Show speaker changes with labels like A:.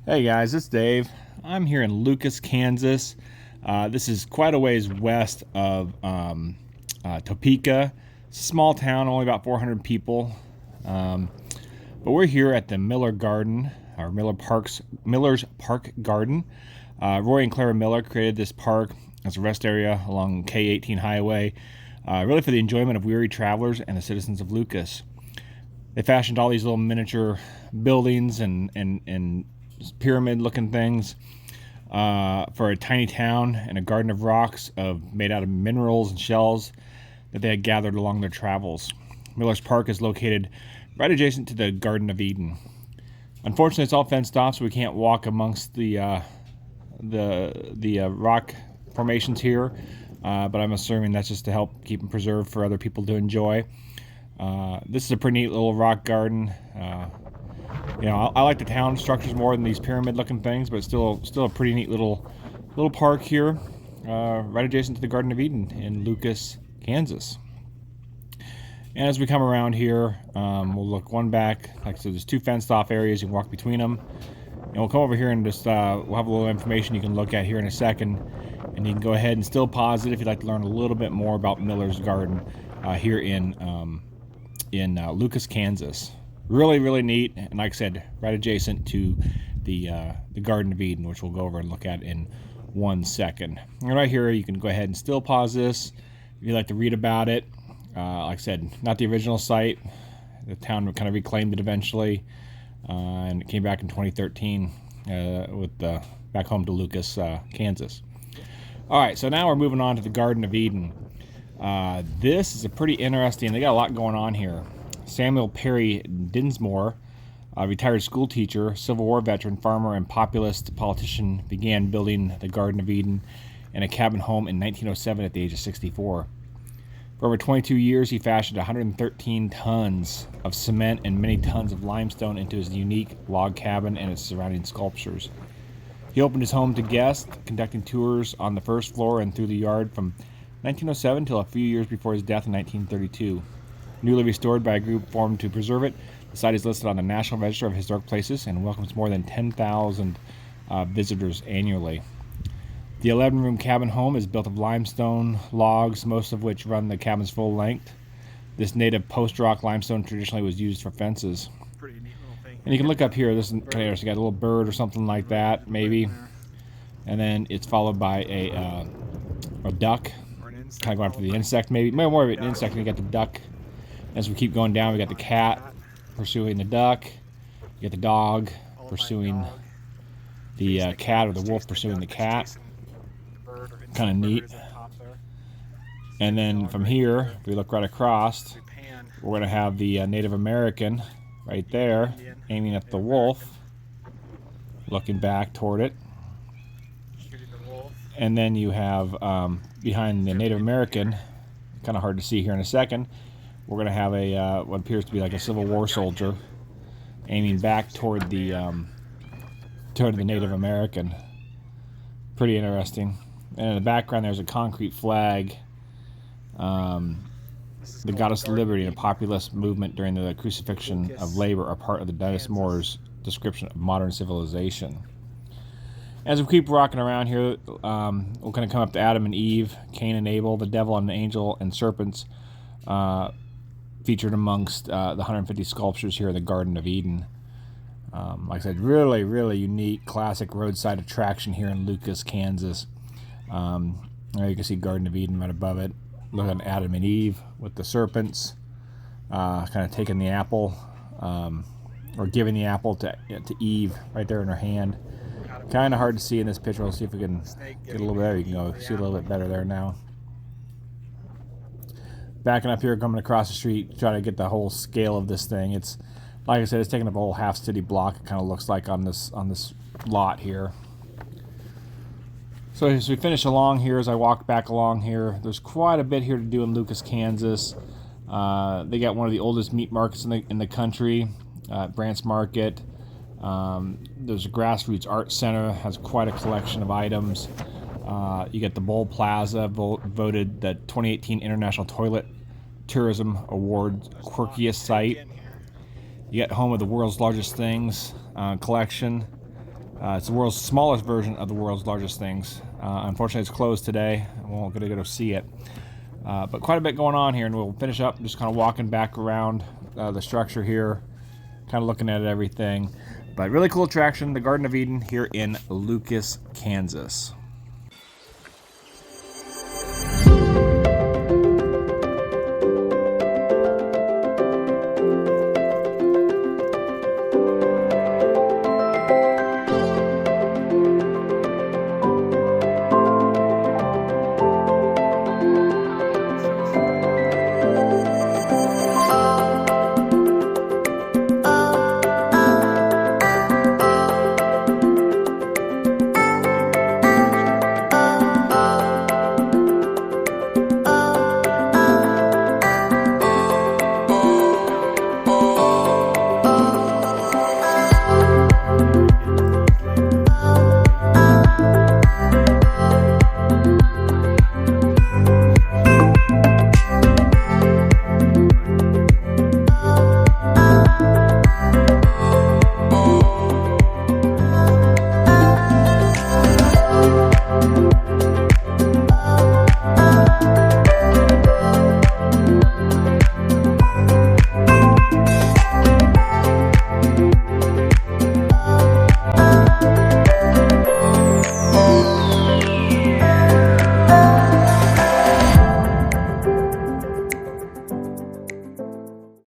A: Hey guys, it's Dave. I'm here in Lucas, Kansas. This is quite a ways west of Topeka. It's a small town, only about 400 people. Um, but we're here at the Miller Garden, or Miller's Park Garden. Roy and Clara Miller created this park as a rest area along K-18 highway, really for the enjoyment of weary travelers and the citizens of Lucas. They fashioned all these little miniature buildings and pyramid-looking things for a tiny town and a garden of rocks made out of minerals and shells that they had gathered along their travels. Miller's Park is located right adjacent to the Garden of Eden. Unfortunately, it's all fenced off, so we can't walk amongst the rock formations here. But I'm assuming that's just to help keep them preserved for other people to enjoy. This is a pretty neat little rock garden. I like the town structures more than these pyramid-looking things, but still a pretty neat little park here, right adjacent to the Garden of Eden in Lucas, Kansas. And as we come around here, we'll look one back. Like I said, there's two fenced-off areas. You can walk between them, and we'll come over here and just we'll have a little information you can look at here in a second, and you can go ahead and still pause it if you'd like to learn a little bit more about Miller's Garden here in Lucas, Kansas. Really neat, and like I said, right adjacent to the Garden of Eden, which we'll go over and look at in 1 second. And right here, you can go ahead and still pause this if you'd like to read about it. Like I said, not the original site. The town kind of reclaimed it eventually, and it came back in 2013 back home to Lucas, Kansas. All right, so now we're moving on to the Garden of Eden. This is a pretty interesting. They got a lot going on here. Samuel Dinsmoor, a retired school teacher, Civil War veteran, farmer, and populist politician, began building the Garden of Eden in a cabin home in 1907 at the age of 64. For over 22 years, he fashioned 113 tons of cement and many tons of limestone into his unique log cabin and its surrounding sculptures. He opened his home to guests, conducting tours on the first floor and through the yard from 1907 till a few years before his death in 1932. Newly restored by a group formed to preserve it, the site is listed on the National Register of Historic Places and welcomes more than 10,000 visitors annually. The 11-room cabin home is built of limestone logs, most of which run the cabin's full length. This native post-rock limestone traditionally was used for fences.
B: Pretty neat little thing.
A: And you can look up here. This is kind of interesting. You got a little bird or something like that, maybe. And then it's followed by a duck. Kind of going after the insect, maybe. More of an insect, and you got the duck. As we keep going down, we got the cat pursuing the duck. You got the dog pursuing the cat, or the wolf pursuing the cat. Kind of neat. And then from here, if we look right across, we're going to have the Native American right there, aiming at the wolf, looking back toward it. And then you have behind the Native American, kind of hard to see here in a second, we're going to have what appears to be like a Civil War soldier aiming back toward the Native American. Pretty interesting. And in the background, there's a concrete flag. The Goddess of Liberty and a populist movement during the crucifixion of labor are part of the Dinsmore's description of modern civilization. As we keep rocking around here, we're going to come up to Adam and Eve, Cain and Abel, the devil and the angel and serpents, featured amongst the 150 sculptures here in the Garden of Eden. Like I said, really unique, classic roadside attraction here in Lucas, Kansas. There you can see Garden of Eden right above it. Look at Adam and Eve with the serpents, kind of taking the apple, or giving the apple to Eve right there in her hand. Kind of hard to see in this picture. We'll see if we can get a little bit better. You can go see a little bit better there now. Backing up here, coming across the street, trying to get the whole scale of this thing. It's, like I said, it's taking up a whole half city block. It kind of looks like on this lot here. So as we finish along here, as I walk back along here, there's quite a bit here to do in Lucas, Kansas. They got one of the oldest meat markets in the country, Brant's Market. There's a grassroots art center, has quite a collection of items. You get the Bowl Plaza, voted the 2018 International Toilet Tourism Award quirkiest site. You get home of the world's largest things collection. It's the world's smallest version of the world's largest things. Unfortunately, it's closed today. I won't get to go see it. But quite a bit going on here, and we'll finish up just kind of walking back around the structure here, kind of looking at everything. But really cool attraction, the Garden of Eden here in Lucas, Kansas.